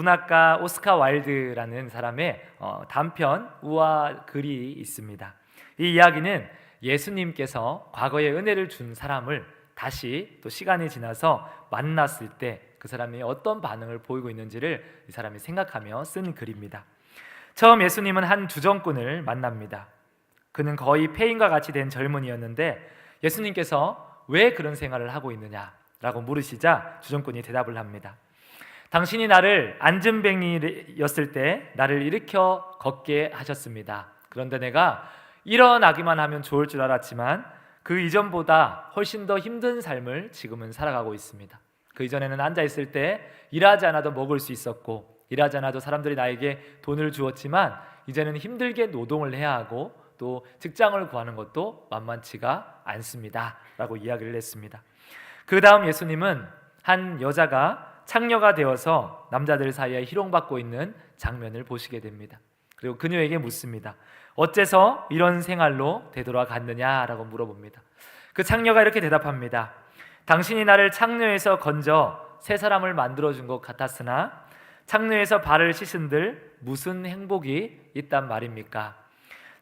문학가 오스카 와일드라는 사람의 단편 우화 글이 있습니다. 이 이야기는 예수님께서 과거에 은혜를 준 사람을 다시 또 시간이 지나서 만났을 때 그 사람이 어떤 반응을 보이고 있는지를 이 사람이 생각하며 쓴 글입니다. 처음 예수님은 한 주정꾼을 만납니다. 그는 거의 폐인과 같이 된 젊은이였는데 예수님께서 왜 그런 생활을 하고 있느냐라고 물으시자 주정꾼이 대답을 합니다. 당신이 나를 안진뱅이였을 때 나를 일으켜 걷게 하셨습니다. 그런데 내가 일어나기만 하면 좋을 줄 알았지만 그 이전보다 훨씬 더 힘든 삶을 지금은 살아가고 있습니다. 그 이전에는 앉아있을 때 일하지 않아도 먹을 수 있었고 일하지 않아도 사람들이 나에게 돈을 주었지만 이제는 힘들게 노동을 해야 하고 또 직장을 구하는 것도 만만치가 않습니다 라고 이야기를 했습니다. 그 다음 예수님은 한 여자가 창녀가 되어서 남자들 사이에 희롱받고 있는 장면을 보시게 됩니다. 그리고 그녀에게 묻습니다. 어째서 이런 생활로 되돌아갔느냐라고 물어봅니다. 그 창녀가 이렇게 대답합니다. 당신이 나를 창녀에서 건져 새 사람을 만들어준 것 같았으나 창녀에서 발을 씻은들 무슨 행복이 있단 말입니까?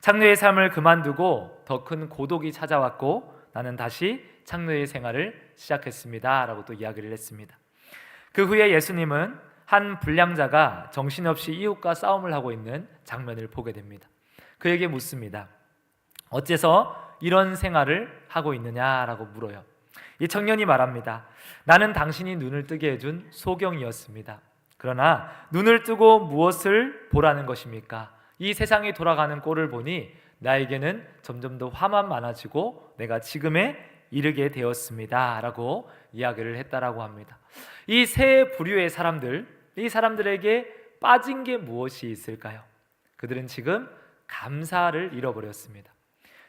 창녀의 삶을 그만두고 더 큰 고독이 찾아왔고 나는 다시 창녀의 생활을 시작했습니다 라고 또 이야기를 했습니다. 그 후에 예수님은 한 불량자가 정신없이 이웃과 싸움을 하고 있는 장면을 보게 됩니다. 그에게 묻습니다. 어째서 이런 생활을 하고 있느냐라고 물어요. 이 청년이 말합니다. 나는 당신이 눈을 뜨게 해준 소경이었습니다. 그러나 눈을 뜨고 무엇을 보라는 것입니까? 이 세상이 돌아가는 꼴을 보니 나에게는 점점 더 화만 많아지고 내가 지금에 이르게 되었습니다 라고 이야기를 했다라고 합니다. 이 세 부류의 사람들, 이 사람들에게 빠진 게 무엇이 있을까요? 그들은 지금 감사를 잃어버렸습니다.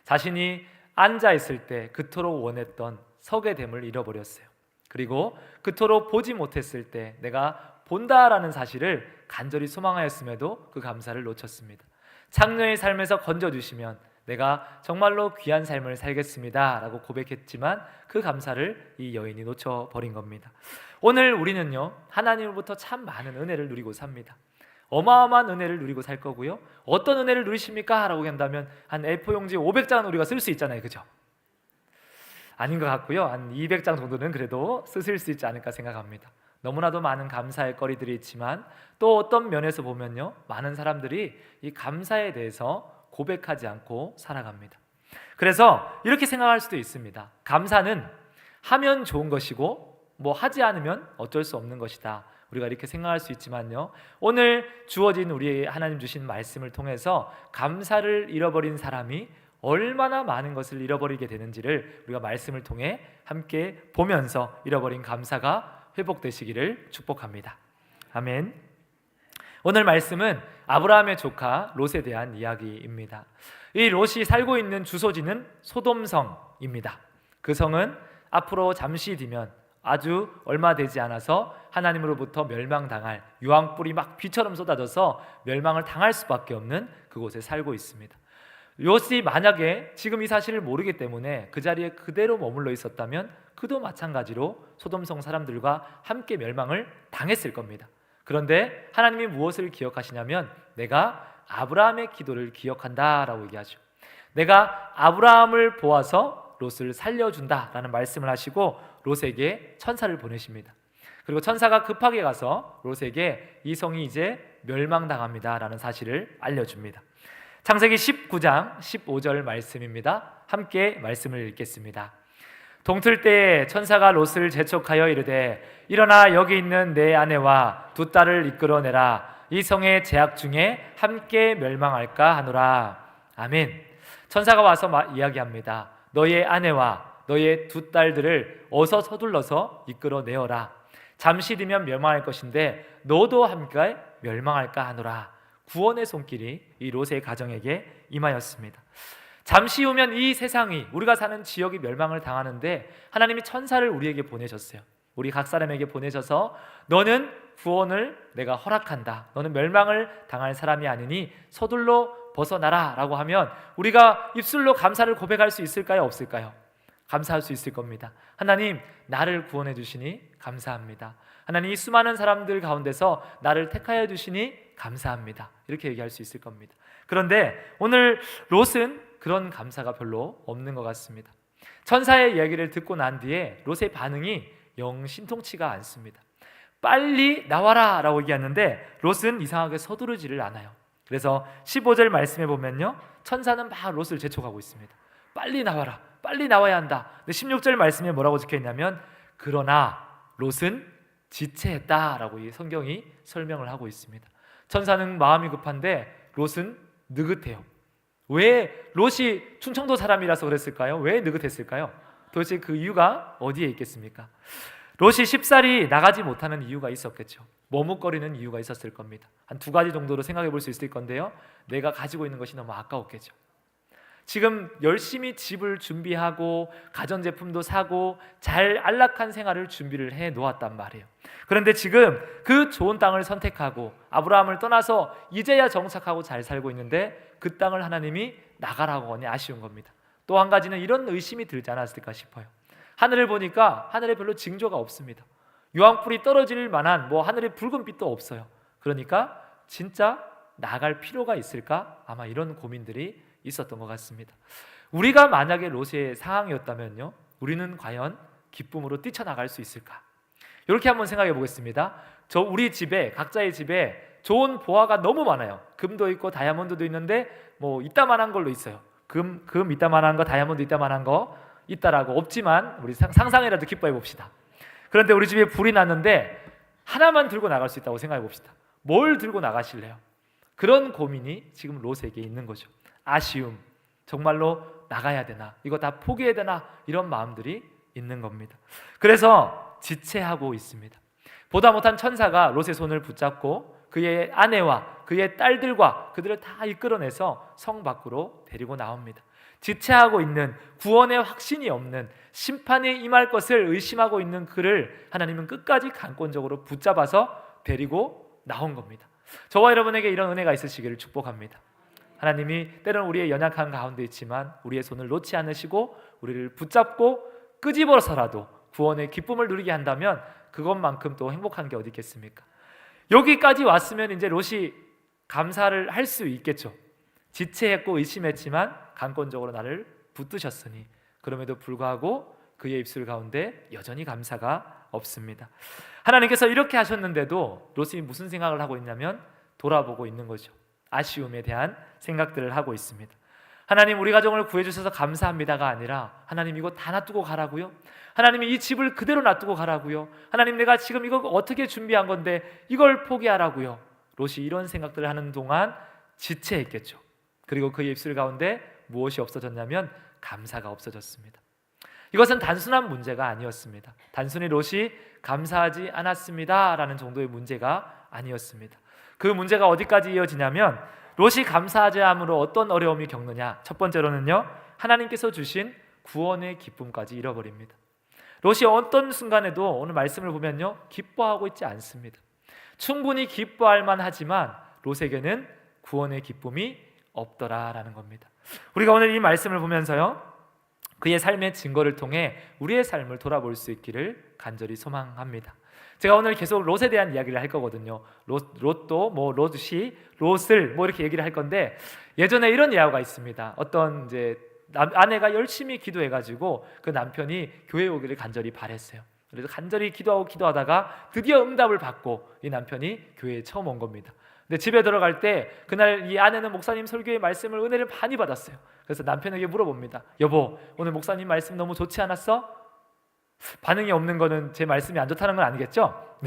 자신이 앉아있을 때 그토록 원했던 서게 됨을 잃어버렸어요. 그리고 그토록 보지 못했을 때 내가 본다라는 사실을 간절히 소망하였음에도 그 감사를 놓쳤습니다. 창녀의 삶에서 건져주시면 내가 정말로 귀한 삶을 살겠습니다 라고 고백했지만 그 감사를 이 여인이 놓쳐버린 겁니다. 오늘 우리는요 하나님으로부터 참 많은 은혜를 누리고 삽니다. 어마어마한 은혜를 누리고 살 거고요. 어떤 은혜를 누리십니까? 라고 한다면 한 A4용지 500장은 우리가 쓸 수 있잖아요, 그죠? 아닌 것 같고요. 한 200장 정도는 그래도 쓰실 수 있지 않을까 생각합니다. 너무나도 많은 감사의 거리들이 있지만 또 어떤 면에서 보면요 많은 사람들이 이 감사에 대해서 고백하지 않고 살아갑니다. 그래서 이렇게 생각할 수도 있습니다. 감사는 하면 좋은 것이고 뭐 하지 않으면 어쩔 수 없는 것이다. 우리가 이렇게 생각할 수 있지만요 오늘 주어진 우리 하나님 주신 말씀을 통해서 감사를 잃어버린 사람이 얼마나 많은 것을 잃어버리게 되는지를 우리가 말씀을 통해 함께 보면서 잃어버린 감사가 회복되시기를 축복합니다. 아멘. 오늘 말씀은 아브라함의 조카 롯에 대한 이야기입니다. 이 롯이 살고 있는 주소지는 소돔성입니다. 그 성은 앞으로 잠시 뒤면 아주 얼마 되지 않아서 하나님으로부터 멸망당할 유황불이 막 비처럼 쏟아져서 멸망을 당할 수밖에 없는 그곳에 살고 있습니다. 롯이 만약에 지금 이 사실을 모르기 때문에 그 자리에 그대로 머물러 있었다면 그도 마찬가지로 소돔성 사람들과 함께 멸망을 당했을 겁니다. 그런데 하나님이 무엇을 기억하시냐면 내가 아브라함의 기도를 기억한다라고 얘기하죠. 내가 아브라함을 보아서 롯을 살려준다라는 말씀을 하시고 롯에게 천사를 보내십니다. 그리고 천사가 급하게 가서 롯에게 이 성이 이제 멸망당합니다라는 사실을 알려줍니다. 창세기 19장 15절 말씀입니다. 함께 말씀을 읽겠습니다. 동틀 때에 천사가 롯을 재촉하여 이르되 일어나 여기 있는 내 아내와 두 딸을 이끌어내라. 이 성의 제약 중에 함께 멸망할까 하노라. 아멘. 천사가 와서 이야기합니다. 너의 아내와 너의 두 딸들을 어서 서둘러서 이끌어내어라. 잠시 뒤면 멸망할 것인데 너도 함께 멸망할까 하노라. 구원의 손길이 이 롯의 가정에게 임하였습니다. 잠시 후면 이 세상이 우리가 사는 지역이 멸망을 당하는데 하나님이 천사를 우리에게 보내셨어요. 우리 각 사람에게 보내셔서 너는 구원을 내가 허락한다. 너는 멸망을 당할 사람이 아니니 서둘러 벗어나라 라고 하면 우리가 입술로 감사를 고백할 수 있을까요? 없을까요? 감사할 수 있을 겁니다. 하나님, 나를 구원해 주시니 감사합니다. 하나님, 이 수많은 사람들 가운데서 나를 택하여 주시니 감사합니다. 이렇게 얘기할 수 있을 겁니다. 그런데 오늘 롯은 그런 감사가 별로 없는 것 같습니다. 천사의 이야기를 듣고 난 뒤에 롯의 반응이 영 신통치가 않습니다. 빨리 나와라 라고 얘기하는데 롯은 이상하게 서두르지를 않아요. 그래서 15절 말씀에 보면요, 천사는 막 롯을 재촉하고 있습니다. 빨리 나와라, 빨리 나와야 한다. 근데 16절 말씀에 뭐라고 적혀있냐면 그러나 롯은 지체했다라고 이 성경이 설명을 하고 있습니다. 천사는 마음이 급한데 롯은 느긋해요. 왜 롯이 충청도 사람이라서 그랬을까요? 왜 느긋했을까요? 도대체 그 이유가 어디에 있겠습니까? 롯이 쉽사리 나가지 못하는 이유가 있었겠죠. 머뭇거리는 이유가 있었을 겁니다. 한 두 가지 정도로 생각해 볼 수 있을 건데요, 내가 가지고 있는 것이 너무 아까웠겠죠. 지금 열심히 집을 준비하고 가전제품도 사고 잘 안락한 생활을 준비를 해 놓았단 말이에요. 그런데 지금 그 좋은 땅을 선택하고 아브라함을 떠나서 이제야 정착하고 잘 살고 있는데 그 땅을 하나님이 나가라고 하니 아쉬운 겁니다. 또 한 가지는 이런 의심이 들지 않았을까 싶어요. 하늘을 보니까 하늘에 별로 징조가 없습니다. 유황불이 떨어질 만한 하늘에 붉은 빛도 없어요. 그러니까 진짜 나갈 필요가 있을까? 아마 이런 고민들이 있었던 것 같습니다. 우리가 만약에 롯의 상황이었다면요, 우리는 과연 기쁨으로 뛰쳐나갈 수 있을까? 이렇게 한번 생각해 보겠습니다. 우리 집에, 각자의 집에 좋은 보화가 너무 많아요. 금도 있고 다이아몬드도 있는데 이따만한 걸로 있어요. 금 이따만한 거, 다이아몬드 이따만한 거 있다라고 없지만 우리 상상이라도 기뻐해 봅시다. 그런데 우리 집에 불이 났는데 하나만 들고 나갈 수 있다고 생각해 봅시다. 뭘 들고 나가실래요? 그런 고민이 지금 롯에게 있는 거죠. 아쉬움, 정말로 나가야 되나, 이거 다 포기해야 되나, 이런 마음들이 있는 겁니다. 그래서 지체하고 있습니다. 보다 못한 천사가 롯의 손을 붙잡고 그의 아내와 그의 딸들과 그들을 다 이끌어내서 성 밖으로 데리고 나옵니다. 지체하고 있는, 구원의 확신이 없는, 심판이 임할 것을 의심하고 있는 그를 하나님은 끝까지 강권적으로 붙잡아서 데리고 나온 겁니다. 저와 여러분에게 이런 은혜가 있으시기를 축복합니다. 하나님이 때로는 우리의 연약한 가운데 있지만 우리의 손을 놓지 않으시고 우리를 붙잡고 끄집어서라도 구원의 기쁨을 누리게 한다면 그것만큼 또 행복한 게 어디 있겠습니까? 여기까지 왔으면 이제 롯이 감사를 할 수 있겠죠. 지체했고 의심했지만 강권적으로 나를 붙드셨으니, 그럼에도 불구하고 그의 입술 가운데 여전히 감사가 없습니다. 하나님께서 이렇게 하셨는데도 롯이 무슨 생각을 하고 있냐면 돌아보고 있는 거죠. 아쉬움에 대한 생각들을 하고 있습니다. 하나님, 우리 가정을 구해주셔서 감사합니다가 아니라 하나님, 이거 다 놔두고 가라고요? 하나님이 이 집을 그대로 놔두고 가라고요? 하나님, 내가 지금 이거 어떻게 준비한 건데 이걸 포기하라고요? 롯이 이런 생각들을 하는 동안 지체했겠죠. 그리고 그의 입술 가운데 무엇이 없어졌냐면 감사가 없어졌습니다. 이것은 단순한 문제가 아니었습니다. 단순히 롯이 감사하지 않았습니다라는 정도의 문제가 아니었습니다. 그 문제가 어디까지 이어지냐면 롯이 감사하지 않음으로 어떤 어려움이 겪느냐. 첫 번째로는요, 하나님께서 주신 구원의 기쁨까지 잃어버립니다. 롯이 어떤 순간에도 오늘 말씀을 보면요, 기뻐하고 있지 않습니다. 충분히 기뻐할 만하지만 롯에게는 구원의 기쁨이 없더라라는 겁니다. 우리가 오늘 이 말씀을 보면서요, 그의 삶의 증거를 통해 우리의 삶을 돌아볼 수 있기를 간절히 소망합니다. 제가 오늘 계속 롯에 대한 이야기를 할 거거든요. 롯도 롯이 롯을 이렇게 얘기를 할 건데, 예전에 이런 예화가 있습니다. 어떤 이제 아내가 열심히 기도해가지고 그 남편이 교회 오기를 간절히 바랬어요. 그래서 간절히 기도하다가 드디어 응답을 받고 이 남편이 교회에 처음 온 겁니다. 근데 집에 들어갈 때 그날 이 아내는 목사님 설교의 말씀을 은혜를 많이 받았어요. 그래서 남편에게 물어봅니다. 여보, 오늘 목사님 말씀 너무 좋지 않았어? 반응이 없는 거는 제 말씀이 안 좋다는 건 아니겠죠?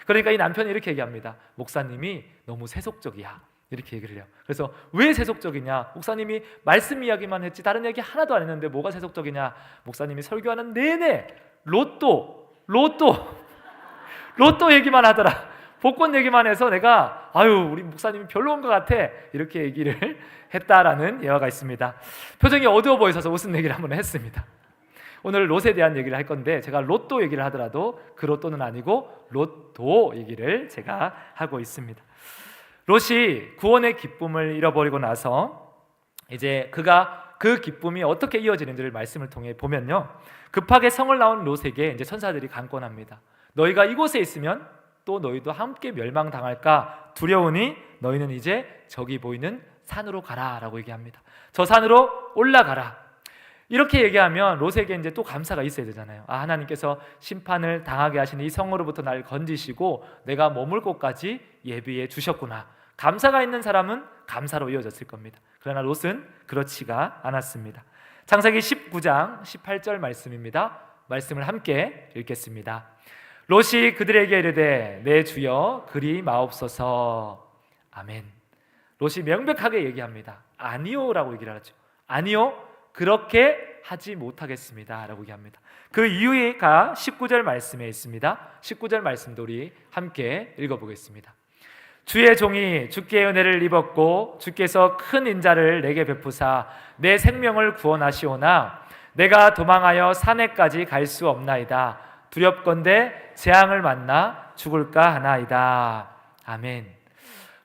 그러니까 이 남편이 이렇게 얘기합니다. 목사님이 너무 세속적이야. 이렇게 얘기를 해요. 그래서 왜 세속적이냐? 목사님이 말씀 이야기만 했지 다른 얘기 하나도 안 했는데 뭐가 세속적이냐? 목사님이 설교하는 내내 로또 얘기만 하더라. 복권 얘기만 해서 내가 우리 목사님이 별로인 것 같아, 이렇게 얘기를 했다라는 예화가 있습니다. 표정이 어두워 보여서 무슨 얘기를 한번 했습니다. 오늘 롯에 대한 얘기를 할 건데, 제가 로또 얘기를 하더라도 그 로또는 아니고 로또 얘기를 제가 하고 있습니다. 롯이 구원의 기쁨을 잃어버리고 나서 이제 그가 그 기쁨이 어떻게 이어지는지를 말씀을 통해 보면요, 급하게 성을 나온 롯에게 이제 천사들이 간권합니다. 너희가 이곳에 있으면 또 너희도 함께 멸망당할까 두려우니 너희는 이제 저기 보이는 산으로 가라라고 얘기합니다. 저 산으로 올라가라. 이렇게 얘기하면 롯에게 이제 또 감사가 있어야 되잖아요. 하나님께서 심판을 당하게 하시는 이 성으로부터 날 건지시고 내가 머물 곳까지 예비해 주셨구나. 감사가 있는 사람은 감사로 이어졌을 겁니다. 그러나 롯은 그렇지가 않았습니다. 창세기 19장 18절 말씀입니다. 말씀을 함께 읽겠습니다. 롯이 그들에게 이르되 내 주여 그리 마옵소서. 아멘. 롯이 명백하게 얘기합니다. 아니요라고 얘기를 하죠. 아니요, 그렇게 하지 못하겠습니다 라고 얘기합니다. 그 이유가 19절 말씀에 있습니다. 19절 말씀도 우리 함께 읽어보겠습니다. 주의 종이 주께 은혜를 입었고 주께서 큰 인자를 내게 베푸사 내 생명을 구원하시오나 내가 도망하여 산에까지 갈 수 없나이다. 두렵건대 재앙을 만나 죽을까 하나이다. 아멘.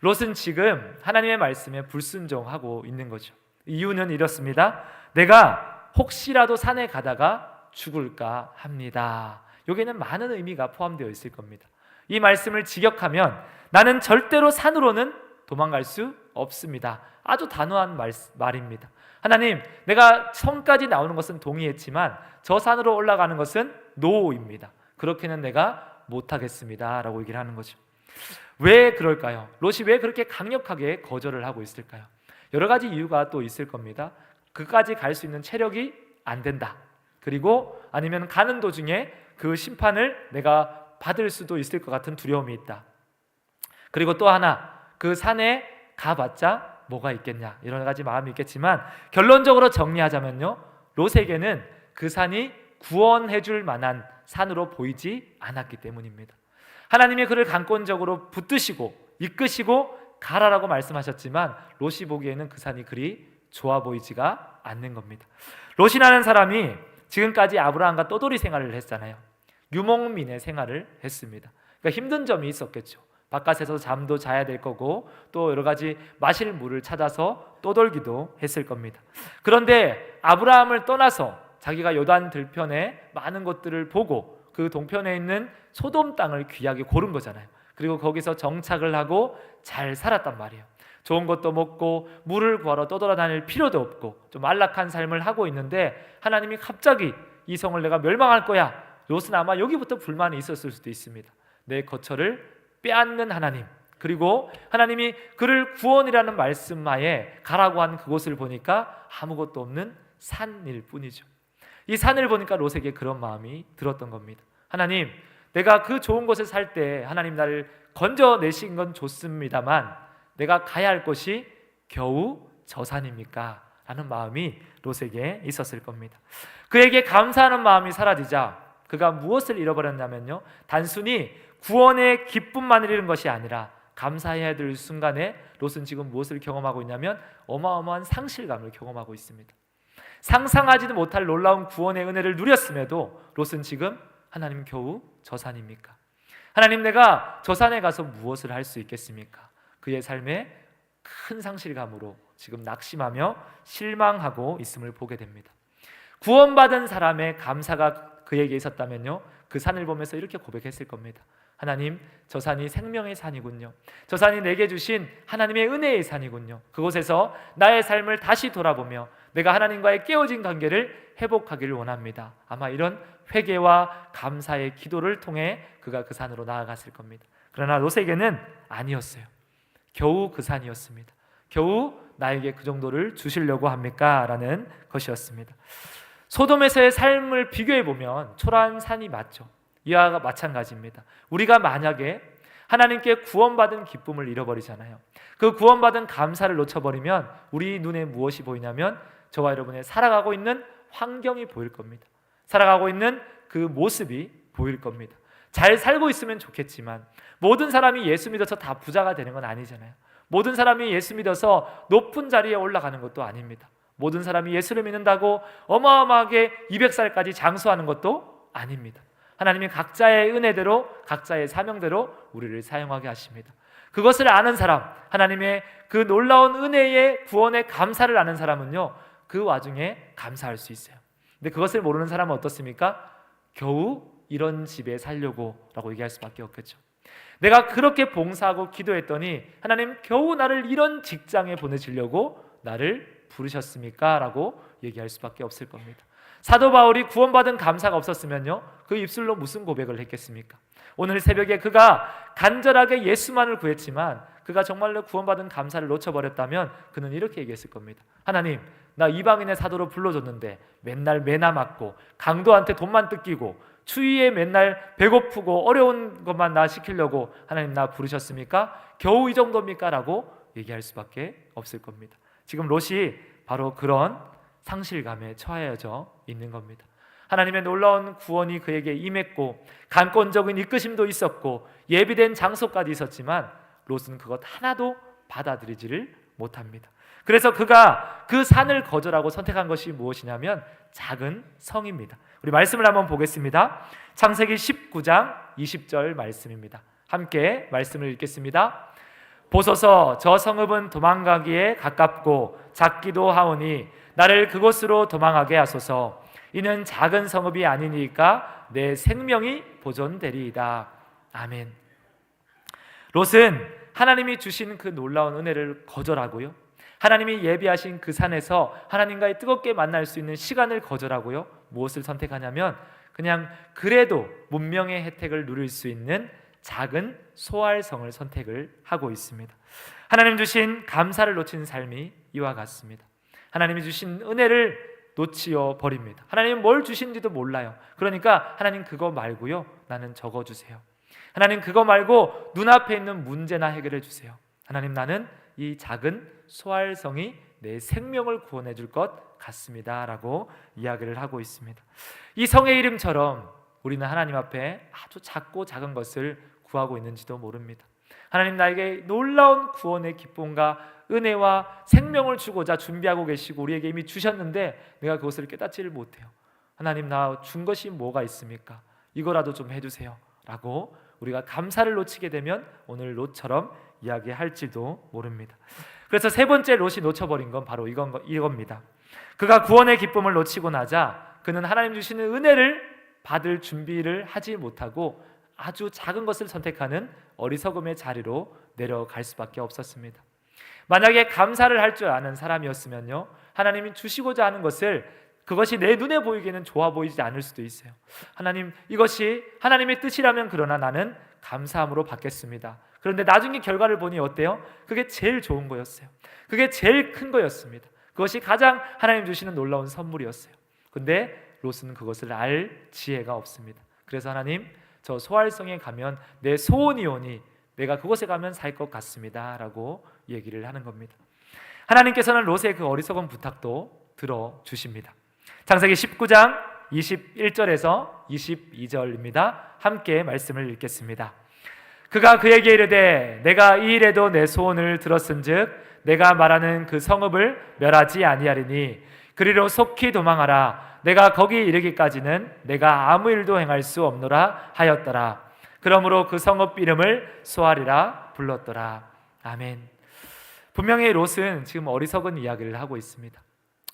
롯은 지금 하나님의 말씀에 불순종하고 있는 거죠. 이유는 이렇습니다. 내가 혹시라도 산에 가다가 죽을까 합니다. 여기에는 많은 의미가 포함되어 있을 겁니다. 이 말씀을 직역하면 나는 절대로 산으로는 도망갈 수 없습니다. 아주 단호한 말입니다. 하나님, 내가 성까지 나오는 것은 동의했지만 저 산으로 올라가는 것은 노입니다. 그렇게는 내가 못하겠습니다 라고 얘기를 하는 거죠. 왜 그럴까요? 롯이 왜 그렇게 강력하게 거절을 하고 있을까요? 여러 가지 이유가 또 있을 겁니다. 그까지 갈 수 있는 체력이 안 된다. 그리고 아니면 가는 도중에 그 심판을 내가 받을 수도 있을 것 같은 두려움이 있다. 그리고 또 하나, 그 산에 가봤자 뭐가 있겠냐, 이런 가지 마음이 있겠지만 결론적으로 정리하자면요, 롯에게는 그 산이 구원해 줄 만한 산으로 보이지 않았기 때문입니다. 하나님이 그를 강권적으로 붙드시고 이끄시고 가라라고 말씀하셨지만 롯이 보기에는 그 산이 그리 좋아 보이지가 않는 겁니다. 롯이라는 사람이 지금까지 아브라함과 떠돌이 생활을 했잖아요. 유목민의 생활을 했습니다. 그러니까 힘든 점이 있었겠죠. 바깥에서 잠도 자야 될 거고 또 여러 가지 마실 물을 찾아서 떠돌기도 했을 겁니다. 그런데 아브라함을 떠나서 자기가 요단 들편에 많은 것들을 보고 그 동편에 있는 소돔 땅을 귀하게 고른 거잖아요. 그리고 거기서 정착을 하고 잘 살았단 말이에요. 좋은 것도 먹고 물을 구하러 떠돌아다닐 필요도 없고 좀 안락한 삶을 하고 있는데 하나님이 갑자기 이 성을 내가 멸망할 거야. 롯은 아마 여기부터 불만이 있었을 수도 있습니다. 내 거처를 빼앗는 하나님, 그리고 하나님이 그를 구원이라는 말씀하에 가라고 한 그곳을 보니까 아무것도 없는 산일 뿐이죠. 이 산을 보니까 롯에게 그런 마음이 들었던 겁니다. 하나님, 내가 그 좋은 곳에 살 때 하나님 나를 건져내신 건 좋습니다만 내가 가야 할 곳이 겨우 저 산입니까? 라는 마음이 롯에게 있었을 겁니다. 그에게 감사하는 마음이 사라지자 그가 무엇을 잃어버렸냐면요, 단순히 구원의 기쁨만 잃은 것이 아니라 감사해야 될 순간에 롯은 지금 무엇을 경험하고 있냐면 어마어마한 상실감을 경험하고 있습니다. 상상하지도 못할 놀라운 구원의 은혜를 누렸음에도 롯은 지금 하나님 겨우 저 산입니까? 하나님, 내가 저 산에 가서 무엇을 할 수 있겠습니까? 그의 삶에 큰 상실감으로 지금 낙심하며 실망하고 있음을 보게 됩니다. 구원받은 사람의 감사가 그에게 있었다면요, 그 산을 보면서 이렇게 고백했을 겁니다. 하나님, 저 산이 생명의 산이군요. 저 산이 내게 주신 하나님의 은혜의 산이군요. 그곳에서 나의 삶을 다시 돌아보며 내가 하나님과의 깨어진 관계를 회복하기를 원합니다. 아마 이런 회개와 감사의 기도를 통해 그가 그 산으로 나아갔을 겁니다. 그러나 롯에게는 아니었어요. 겨우 그 산이었습니다. 겨우 나에게 그 정도를 주시려고 합니까? 라는 것이었습니다. 소돔에서의 삶을 비교해보면 초라한 산이 맞죠. 이와 마찬가지입니다. 우리가 만약에 하나님께 구원받은 기쁨을 잃어버리잖아요. 그 구원받은 감사를 놓쳐버리면 우리 눈에 무엇이 보이냐면 저와 여러분의 살아가고 있는 환경이 보일 겁니다. 살아가고 있는 그 모습이 보일 겁니다. 잘 살고 있으면 좋겠지만 모든 사람이 예수 믿어서 다 부자가 되는 건 아니잖아요. 모든 사람이 예수 믿어서 높은 자리에 올라가는 것도 아닙니다. 모든 사람이 예수를 믿는다고 어마어마하게 200살까지 장수하는 것도 아닙니다. 하나님이 각자의 은혜대로 각자의 사명대로 우리를 사용하게 하십니다. 그것을 아는 사람, 하나님의 그 놀라운 은혜의 구원의 감사를 아는 사람은요, 그 와중에 감사할 수 있어요. 근데 그것을 모르는 사람은 어떻습니까? 겨우 이런 집에 살려고 라고 얘기할 수밖에 없겠죠. 내가 그렇게 봉사하고 기도했더니 하나님 겨우 나를 이런 직장에 보내시려고 나를 부르셨습니까? 라고 얘기할 수밖에 없을 겁니다. 사도 바울이 구원받은 감사가 없었으면요, 그 입술로 무슨 고백을 했겠습니까? 오늘 새벽에 그가 간절하게 예수만을 구했지만 그가 정말로 구원받은 감사를 놓쳐버렸다면 그는 이렇게 얘기했을 겁니다. 하나님, 나 이방인의 사도로 불러줬는데 맨날 매나 맞고 강도한테 돈만 뜯기고 추위에 맨날 배고프고 어려운 것만 나 시키려고 하나님 나 부르셨습니까? 겨우 이 정도입니까? 라고 얘기할 수밖에 없을 겁니다. 지금 롯이 바로 그런 상실감에 처해져 있는 겁니다. 하나님의 놀라운 구원이 그에게 임했고 강권적인 이끄심도 있었고 예비된 장소까지 있었지만 롯은 그것 하나도 받아들이지를 못합니다. 그래서 그가 그 산을 거절하고 선택한 것이 무엇이냐면 작은 성입니다. 우리 말씀을 한번 보겠습니다. 창세기 19장 20절 말씀입니다. 함께 말씀을 읽겠습니다. 보소서, 저 성읍은 도망가기에 가깝고 작기도 하오니 나를 그곳으로 도망하게 하소서. 이는 작은 성읍이 아니니까 내 생명이 보존되리이다. 아멘. 롯은 하나님이 주신 그 놀라운 은혜를 거절하고요, 하나님이 예비하신 그 산에서 하나님과의 뜨겁게 만날 수 있는 시간을 거절하고요, 무엇을 선택하냐면 그냥 그래도 문명의 혜택을 누릴 수 있는 작은 소알성을 선택을 하고 있습니다. 하나님 주신 감사를 놓친 삶이 이와 같습니다. 하나님이 주신 은혜를 놓치어 버립니다. 하나님 뭘 주신지도 몰라요. 그러니까 하나님 그거 말고요, 나는 저거 주세요. 하나님 그거 말고 눈앞에 있는 문제나 해결해 주세요. 하나님 나는 이 작은 소알성이 내 생명을 구원해 줄 것 같습니다 라고 이야기를 하고 있습니다. 이 성의 이름처럼 우리는 하나님 앞에 아주 작고 작은 것을 구하고 있는지도 모릅니다. 하나님 나에게 놀라운 구원의 기쁨과 은혜와 생명을 주고자 준비하고 계시고 우리에게 이미 주셨는데 내가 그것을 깨닫지를 못해요. 하나님 나 준 것이 뭐가 있습니까? 이거라도 좀 해주세요 라고 우리가 감사를 놓치게 되면 오늘 롯처럼 이야기할지도 모릅니다. 그래서 세 번째 롯이 놓쳐버린 건 바로 이겁니다. 그가 구원의 기쁨을 놓치고 나자 그는 하나님 주시는 은혜를 받을 준비를 하지 못하고 아주 작은 것을 선택하는 어리석음의 자리로 내려갈 수밖에 없었습니다. 만약에 감사를 할 줄 아는 사람이었으면요, 하나님이 주시고자 하는 것을 그것이 내 눈에 보이기에는 좋아 보이지 않을 수도 있어요. 하나님 이것이 하나님의 뜻이라면 그러나 나는 감사함으로 받겠습니다. 그런데 나중에 결과를 보니 어때요? 그게 제일 좋은 거였어요. 그게 제일 큰 거였습니다. 그것이 가장 하나님 주시는 놀라운 선물이었어요. 근데 롯은 그것을 알 지혜가 없습니다. 그래서 하나님 저 소알성에 가면 내 소원이 오니 내가 그곳에 가면 살 것 같습니다 라고 얘기를 하는 겁니다. 하나님께서는 롯의 그 어리석은 부탁도 들어주십니다. 창세기 19장 21절에서 22절입니다. 함께 말씀을 읽겠습니다. 그가 그에게 이르되 내가 이 일에도 내 소원을 들었은즉 내가 말하는 그 성읍을 멸하지 아니하리니 그리로 속히 도망하라. 내가 거기 이르기까지는 내가 아무 일도 행할 수 없노라 하였더라. 그러므로 그 성읍 이름을 소알이라 불렀더라. 아멘. 분명히 롯은 지금 어리석은 이야기를 하고 있습니다.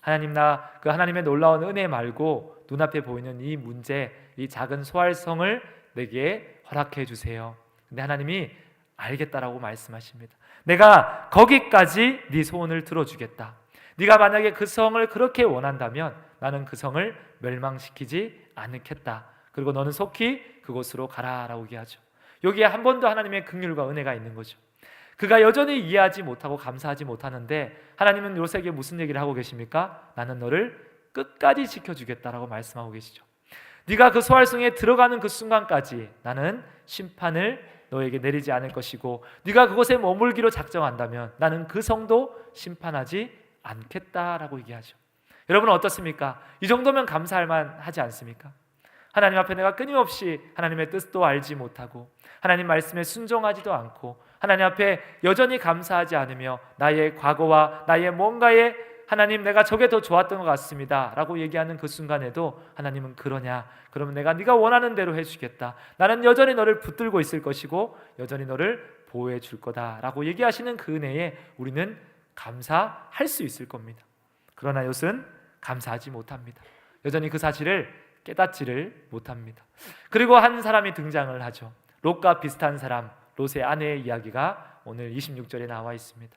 하나님 나 그 하나님의 놀라운 은혜 말고 눈앞에 보이는 이 문제, 이 작은 소알성을 내게 허락해 주세요. 근데 하나님이 알겠다라고 말씀하십니다. 내가 거기까지 네 소원을 들어주겠다. 네가 만약에 그 성을 그렇게 원한다면 나는 그 성을 멸망시키지 않겠다. 그리고 너는 속히 그곳으로 가라라고 얘기하죠. 여기에 한 번 더 하나님의 긍휼과 은혜가 있는 거죠. 그가 여전히 이해하지 못하고 감사하지 못하는데 하나님은 롯에게 무슨 얘기를 하고 계십니까? 나는 너를 끝까지 지켜주겠다라고 말씀하고 계시죠. 네가 그 소알성에 들어가는 그 순간까지 나는 심판을 너에게 내리지 않을 것이고 네가 그곳에 머물기로 작정한다면 나는 그 성도 심판하지 않겠다라고 얘기하죠. 여러분은 어떻습니까? 이 정도면 감사할 만하지 않습니까? 하나님 앞에 내가 끊임없이 하나님의 뜻도 알지 못하고 하나님 말씀에 순종하지도 않고 하나님 앞에 여전히 감사하지 않으며 나의 과거와 나의 뭔가에 하나님 내가 저게 더 좋았던 것 같습니다 라고 얘기하는 그 순간에도 하나님은 그러냐? 그러면 내가 네가 원하는 대로 해주겠다. 나는 여전히 너를 붙들고 있을 것이고 여전히 너를 보호해 줄 거다 라고 얘기하시는 그 은혜에 우리는 감사할 수 있을 겁니다. 그러나 롯은 감사하지 못합니다. 여전히 그 사실을 깨닫지를 못합니다. 그리고 한 사람이 등장을 하죠. 롯과 비슷한 사람, 롯의 아내의 이야기가 오늘 26절에 나와 있습니다.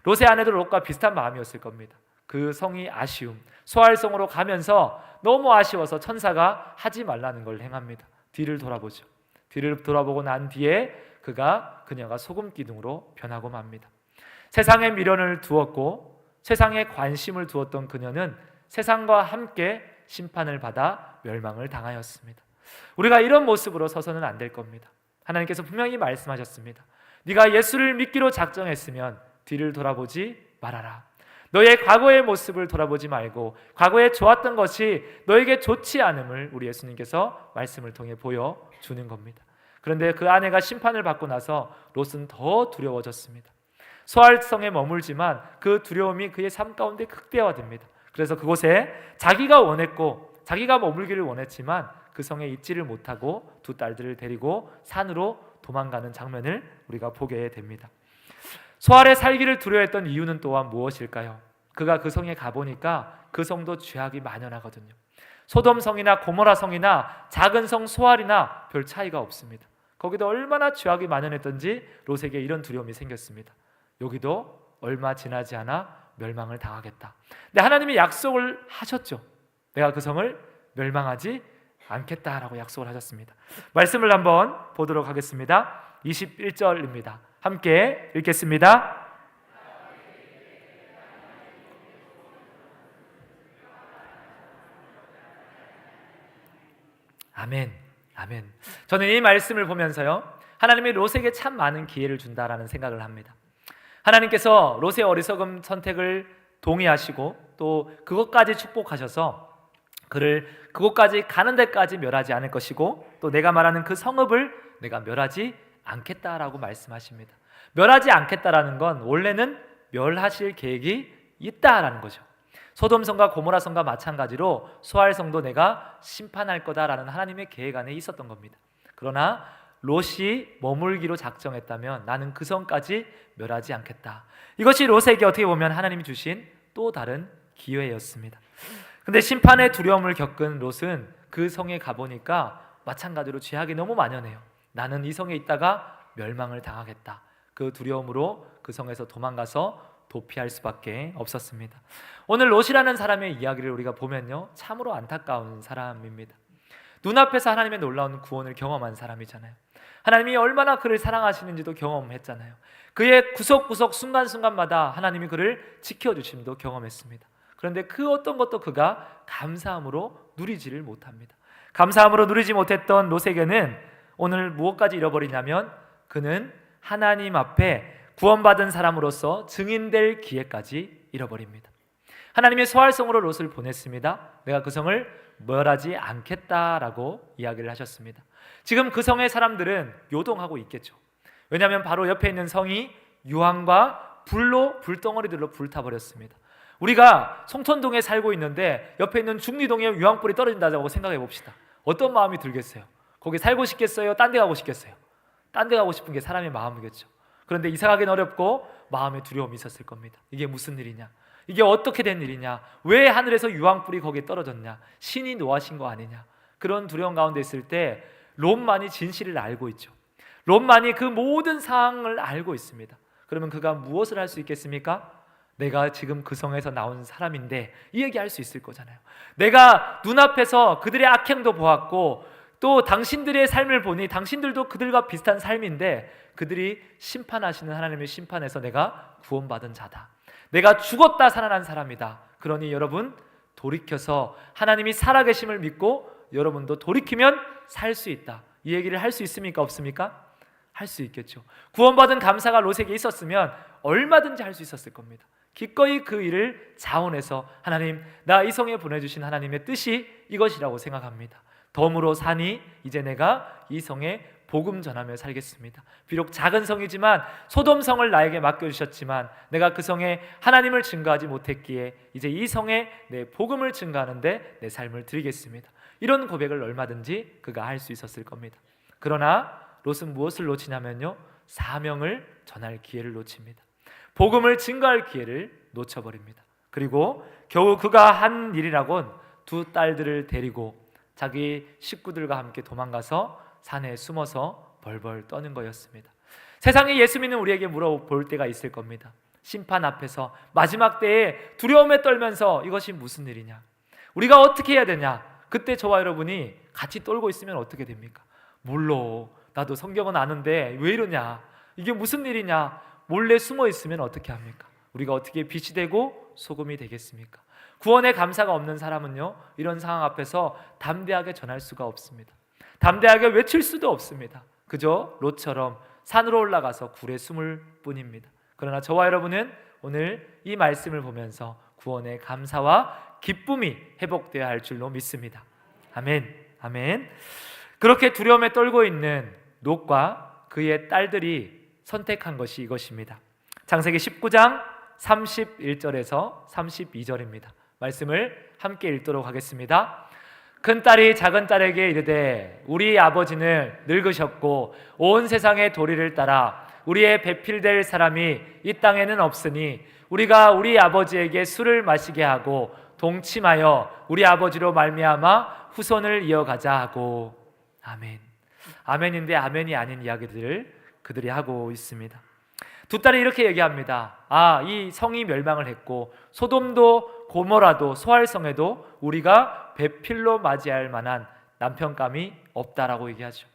롯의 아내도 롯과 비슷한 마음이었을 겁니다. 그 성이 아쉬움, 소알성으로 가면서 너무 아쉬워서 천사가 하지 말라는 걸 행합니다. 뒤를 돌아보죠. 뒤를 돌아보고 난 뒤에 그녀가 소금 기둥으로 변하고 맙니다. 세상에 미련을 두었고 세상에 관심을 두었던 그녀는 세상과 함께 심판을 받아 멸망을 당하였습니다. 우리가 이런 모습으로 서서는 안 될 겁니다. 하나님께서 분명히 말씀하셨습니다. 네가 예수를 믿기로 작정했으면 뒤를 돌아보지 말아라. 너의 과거의 모습을 돌아보지 말고 과거에 좋았던 것이 너에게 좋지 않음을 우리 예수님께서 말씀을 통해 보여주는 겁니다. 그런데 그 아내가 심판을 받고 나서 롯은 더 두려워졌습니다. 소알성에 머물지만 그 두려움이 그의 삶 가운데 극대화됩니다. 그래서 그곳에 자기가 원했고 자기가 머물기를 원했지만 그 성에 있지를 못하고 두 딸들을 데리고 산으로 도망가는 장면을 우리가 보게 됩니다. 소알의 살기를 두려워했던 이유는 또한 무엇일까요? 그가 그 성에 가보니까 그 성도 죄악이 만연하거든요. 소돔 성이나 고모라 성이나 작은 성 소알이나 별 차이가 없습니다. 거기도 얼마나 죄악이 만연했던지 롯에게 이런 두려움이 생겼습니다. 여기도 얼마 지나지 않아 멸망을 당하겠다. 근데 하나님이 약속을 하셨죠. 내가 그 성을 멸망하지 않겠다라고 약속을 하셨습니다. 말씀을 한번 보도록 하겠습니다. 21절입니다. 함께 읽겠습니다. 아멘. 아멘. 저는 이 말씀을 보면서요, 하나님이 롯에게 참 많은 기회를 준다라는 생각을 합니다. 하나님께서 롯의 어리석은 선택을 동의하시고 또 그것까지 축복하셔서 그를 그곳까지 가는 데까지 멸하지 않을 것이고 또 내가 말하는 그 성읍을 내가 멸하지 않겠다라고 말씀하십니다. 멸하지 않겠다라는 건 원래는 멸하실 계획이 있다라는 거죠. 소돔성과 고모라성과 마찬가지로 소알성도 내가 심판할 거다라는 하나님의 계획 안에 있었던 겁니다. 그러나 롯이 머물기로 작정했다면 나는 그 성까지 멸하지 않겠다. 이것이 롯에게 어떻게 보면 하나님이 주신 또 다른 기회였습니다. 근데 심판의 두려움을 겪은 롯은 그 성에 가보니까 마찬가지로 죄악이 너무 만연해요. 나는 이 성에 있다가 멸망을 당하겠다. 그 두려움으로 그 성에서 도망가서 도피할 수밖에 없었습니다. 오늘 롯이라는 사람의 이야기를 우리가 보면요, 참으로 안타까운 사람입니다. 눈앞에서 하나님의 놀라운 구원을 경험한 사람이잖아요. 하나님이 얼마나 그를 사랑하시는지도 경험했잖아요. 그의 구석구석 순간순간마다 하나님이 그를 지켜주심도 경험했습니다. 그런데 그 어떤 것도 그가 감사함으로 누리지를 못합니다. 감사함으로 누리지 못했던 롯에게는 오늘 무엇까지 잃어버리냐면 그는 하나님 앞에 구원받은 사람으로서 증인될 기회까지 잃어버립니다. 하나님의 소알성으로 롯을 보냈습니다. 내가 그 성을 멸하지 않겠다라고 이야기를 하셨습니다. 지금 그 성의 사람들은 요동하고 있겠죠. 왜냐하면 바로 옆에 있는 성이 유황과 불덩어리들로 불타버렸습니다. 우리가 송천동에 살고 있는데 옆에 있는 중리동에 유황불이 떨어진다고 생각해 봅시다. 어떤 마음이 들겠어요? 거기 살고 싶겠어요? 딴 데 가고 싶겠어요? 딴 데 가고 싶은 게 사람의 마음이겠죠. 그런데 이사가기는 어렵고 마음에 두려움이 있었을 겁니다. 이게 무슨 일이냐? 이게 어떻게 된 일이냐? 왜 하늘에서 유황불이 거기에 떨어졌냐? 신이 노하신 거 아니냐? 그런 두려움 가운데 있을 때 롯만이 진실을 알고 있죠. 롯만이 그 모든 상황을 알고 있습니다. 그러면 그가 무엇을 할 수 있겠습니까? 내가 지금 그 성에서 나온 사람인데 이 얘기할 수 있을 거잖아요. 내가 눈앞에서 그들의 악행도 보았고 또 당신들의 삶을 보니 당신들도 그들과 비슷한 삶인데 그들이 심판하시는 하나님의 심판에서 내가 구원받은 자다. 내가 죽었다 살아난 사람이다. 그러니 여러분 돌이켜서 하나님이 살아계심을 믿고 여러분도 돌이키면 살 수 있다. 이 얘기를 할 수 있습니까? 없습니까? 할 수 있겠죠. 구원받은 감사가 롯에게 있었으면 얼마든지 할 수 있었을 겁니다. 기꺼이 그 일을 자원해서 하나님, 나 이 성에 보내주신 하나님의 뜻이 이것이라고 생각합니다. 덤으로 사니 이제 내가 이 성에 복음 전하며 살겠습니다. 비록 작은 성이지만 소돔성을 나에게 맡겨주셨지만 내가 그 성에 하나님을 증거하지 못했기에 이제 이 성에 내 복음을 증거하는데 내 삶을 드리겠습니다. 이런 고백을 얼마든지 그가 할 수 있었을 겁니다. 그러나 롯은 무엇을 놓치냐면요, 사명을 전할 기회를 놓칩니다. 복음을 증거할 기회를 놓쳐버립니다. 그리고 겨우 그가 한 일이라곤 두 딸들을 데리고 자기 식구들과 함께 도망가서 산에 숨어서 벌벌 떠는 거였습니다. 세상에 예수 믿는 우리에게 물어볼 때가 있을 겁니다. 심판 앞에서 마지막 때에 두려움에 떨면서 이것이 무슨 일이냐, 우리가 어떻게 해야 되냐. 그때 저와 여러분이 같이 떨고 있으면 어떻게 됩니까? 몰라, 나도 성경은 아는데 왜 이러냐, 이게 무슨 일이냐, 몰래 숨어 있으면 어떻게 합니까? 우리가 어떻게 빛이 되고 소금이 되겠습니까? 구원의 감사가 없는 사람은요, 이런 상황 앞에서 담대하게 전할 수가 없습니다. 담대하게 외칠 수도 없습니다. 그저 롯처럼 산으로 올라가서 굴에 숨을 뿐입니다. 그러나 저와 여러분은 오늘 이 말씀을 보면서 구원의 감사와 기쁨이 회복되어야 할 줄로 믿습니다. 아멘, 아멘. 그렇게 두려움에 떨고 있는 롯과 그의 딸들이 선택한 것이 이것입니다. 창세기 19장 31절에서 32절입니다. 말씀을 함께 읽도록 하겠습니다. 큰딸이 작은딸에게 이르되 우리 아버지는 늙으셨고 온 세상의 도리를 따라 우리의 배필될 사람이 이 땅에는 없으니 우리가 우리 아버지에게 술을 마시게 하고 동침하여 우리 아버지로 말미암아 후손을 이어가자 하고. 아멘. 아멘인데 아멘이 아닌 이야기들을 그들이 하고 있습니다. 두 딸이 이렇게 얘기합니다. 이 성이 멸망을 했고 소돔도 고모라도 소알성에도 우리가 배필로 맞이할 만한 남편감이 없다라고 얘기하죠.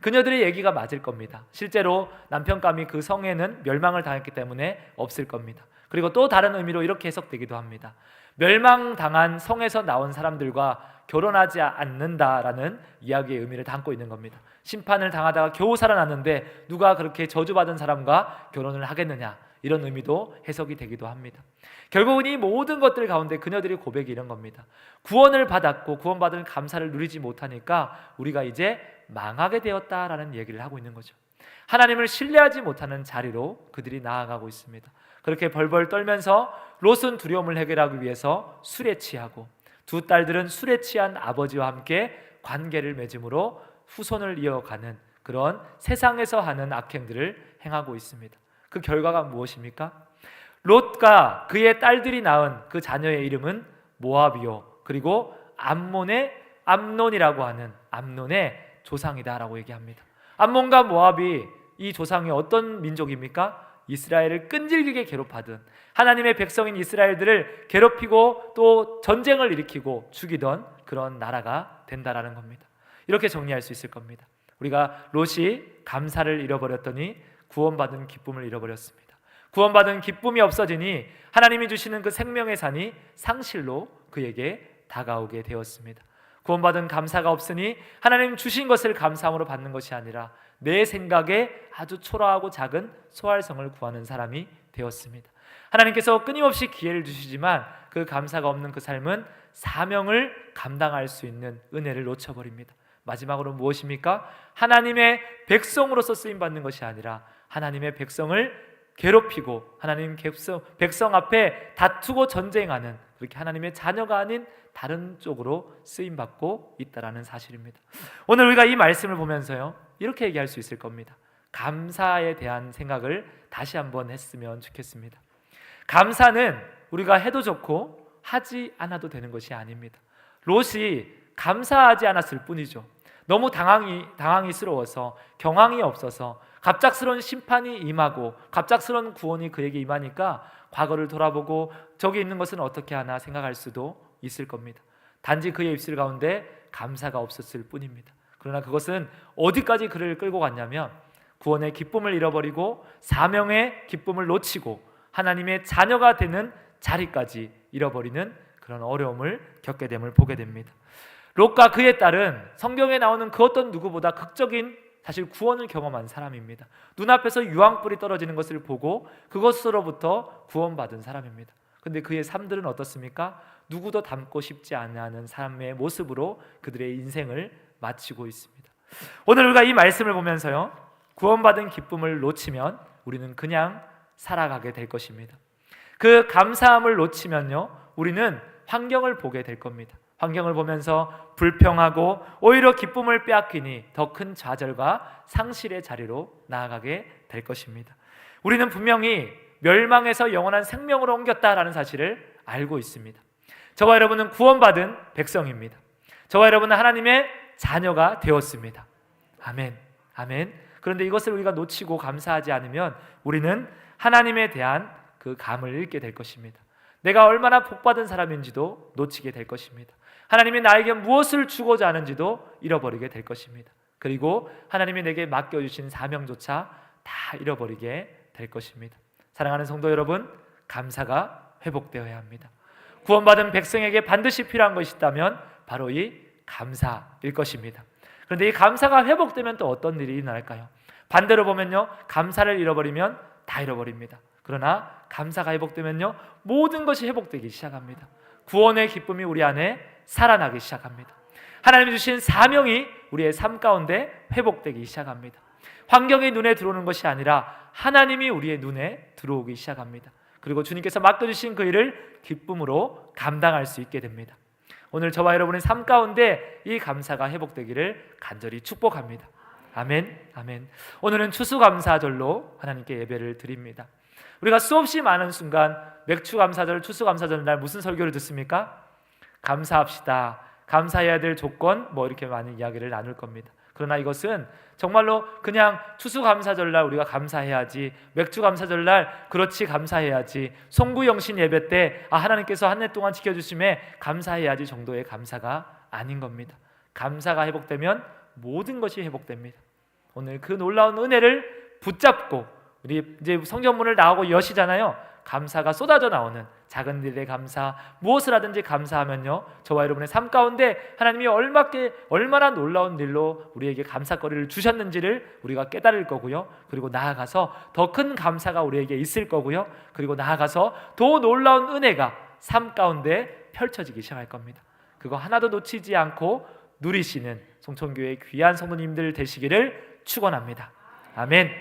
그녀들의 얘기가 맞을 겁니다. 실제로 남편감이 그 성에는 멸망을 당했기 때문에 없을 겁니다. 그리고 또 다른 의미로 이렇게 해석되기도 합니다. 멸망당한 성에서 나온 사람들과 결혼하지 않는다라는 이야기의 의미를 담고 있는 겁니다. 심판을 당하다가 겨우 살아났는데 누가 그렇게 저주받은 사람과 결혼을 하겠느냐, 이런 의미도 해석이 되기도 합니다. 결국은 이 모든 것들 가운데 그녀들의 고백이 이런 겁니다. 구원을 받았고 구원받은 감사를 누리지 못하니까 우리가 이제 망하게 되었다라는 얘기를 하고 있는 거죠. 하나님을 신뢰하지 못하는 자리로 그들이 나아가고 있습니다. 그렇게 벌벌 떨면서 롯은 두려움을 해결하기 위해서 술에 취하고 두 딸들은 술에 취한 아버지와 함께 관계를 맺음으로 후손을 이어가는 그런 세상에서 하는 악행들을 행하고 있습니다. 그 결과가 무엇입니까? 롯과 그의 딸들이 낳은 그 자녀의 이름은 모압이요, 그리고 암논이라고 하는 암논의 조상이다라고 얘기합니다. 암몬과 모압이 이 조상이 어떤 민족입니까? 이스라엘을 끈질기게 괴롭하던, 하나님의 백성인 이스라엘들을 괴롭히고 또 전쟁을 일으키고 죽이던 그런 나라가 된다라는 겁니다. 이렇게 정리할 수 있을 겁니다. 우리가 롯이 감사를 잃어버렸더니 구원받은 기쁨을 잃어버렸습니다. 구원받은 기쁨이 없어지니 하나님이 주시는 그 생명의 산이 상실로 그에게 다가오게 되었습니다. 구원받은 감사가 없으니 하나님 주신 것을 감사함으로 받는 것이 아니라 내 생각에 아주 초라하고 작은 소활성을 구하는 사람이 되었습니다. 하나님께서 끊임없이 기회를 주시지만 그 감사가 없는 그 삶은 사명을 감당할 수 있는 은혜를 놓쳐버립니다. 마지막으로 무엇입니까? 하나님의 백성으로서 쓰임받는 것이 아니라 하나님의 백성을 괴롭히고 하나님 백성 앞에 다투고 전쟁하는, 그렇게 하나님의 자녀가 아닌 다른 쪽으로 쓰임받고 있다는 사실입니다. 오늘 우리가 이 말씀을 보면서요, 이렇게 얘기할 수 있을 겁니다. 감사에 대한 생각을 다시 한번 했으면 좋겠습니다. 감사는 우리가 해도 좋고 하지 않아도 되는 것이 아닙니다. 롯이 감사하지 않았을 뿐이죠. 너무 당황스러워서, 경황이 없어서 갑작스러운 심판이 임하고 갑작스러운 구원이 그에게 임하니까 과거를 돌아보고 저기 있는 것은 어떻게 하나 생각할 수도 있을 겁니다. 단지 그의 입술 가운데 감사가 없었을 뿐입니다. 그러나 그것은 어디까지 그를 끌고 갔냐면 구원의 기쁨을 잃어버리고 사명의 기쁨을 놓치고 하나님의 자녀가 되는 자리까지 잃어버리는 그런 어려움을 겪게 됨을 보게 됩니다. 롯과 그의 딸은 성경에 나오는 그 어떤 누구보다 극적인 사실 구원을 경험한 사람입니다. 눈앞에서 유황불이 떨어지는 것을 보고 그것으로부터 구원받은 사람입니다. 그런데 그의 삶들은 어떻습니까? 누구도 닮고 싶지 않은 삶의 모습으로 그들의 인생을 마치고 있습니다. 오늘 우리가 이 말씀을 보면서요, 구원받은 기쁨을 놓치면 우리는 그냥 살아가게 될 것입니다. 그 감사함을 놓치면요, 우리는 환경을 보게 될 겁니다. 환경을 보면서 불평하고 오히려 기쁨을 빼앗기니 더 큰 좌절과 상실의 자리로 나아가게 될 것입니다. 우리는 분명히 멸망에서 영원한 생명으로 옮겼다라는 사실을 알고 있습니다. 저와 여러분은 구원받은 백성입니다. 저와 여러분은 하나님의 자녀가 되었습니다. 아멘. 아멘. 그런데 이것을 우리가 놓치고 감사하지 않으면 우리는 하나님에 대한 그 감을 잃게 될 것입니다. 내가 얼마나 복받은 사람인지도 놓치게 될 것입니다. 하나님이 나에게 무엇을 주고자 하는지도 잃어버리게 될 것입니다. 그리고 하나님이 내게 맡겨주신 사명조차 다 잃어버리게 될 것입니다. 사랑하는 성도 여러분, 감사가 회복되어야 합니다. 구원받은 백성에게 반드시 필요한 것이 있다면 바로 이 감사일 것입니다. 그런데 이 감사가 회복되면 또 어떤 일이 일어날까요? 반대로 보면요, 감사를 잃어버리면 다 잃어버립니다. 그러나 감사가 회복되면요, 모든 것이 회복되기 시작합니다. 구원의 기쁨이 우리 안에 살아나기 시작합니다. 하나님이 주신 사명이 우리의 삶 가운데 회복되기 시작합니다. 환경이 눈에 들어오는 것이 아니라 하나님이 우리의 눈에 들어오기 시작합니다. 그리고 주님께서 맡겨주신 그 일을 기쁨으로 감당할 수 있게 됩니다. 오늘 저와 여러분의 삶 가운데 이 감사가 회복되기를 간절히 축복합니다. 아멘, 아멘. 오늘은 추수감사절로 하나님께 예배를 드립니다. 우리가 수없이 많은 순간 맥추감사절, 추수감사절 날 무슨 설교를 듣습니까? 감사합시다. 감사해야 될 조건 이렇게 많은 이야기를 나눌 겁니다. 그러나 이것은 정말로 그냥 추수감사절날 우리가 감사해야지, 맥주감사절날 그렇지 감사해야지, 송구영신 예배 때 하나님께서 한 해 동안 지켜주심에 감사해야지 정도의 감사가 아닌 겁니다. 감사가 회복되면 모든 것이 회복됩니다. 오늘 그 놀라운 은혜를 붙잡고 우리 이제 성경문을 나오고 여시잖아요. 감사가 쏟아져 나오는 작은 일에 감사, 무엇을 하든지 감사하면요, 저와 여러분의 삶 가운데 하나님이 얼마나 놀라운 일로 우리에게 감사거리를 주셨는지를 우리가 깨달을 거고요. 그리고 나아가서 더 큰 감사가 우리에게 있을 거고요. 그리고 나아가서 더 놀라운 은혜가 삶 가운데 펼쳐지기 시작할 겁니다. 그거 하나도 놓치지 않고 누리시는 송천교회 귀한 성도님들 되시기를 축원합니다. 아멘.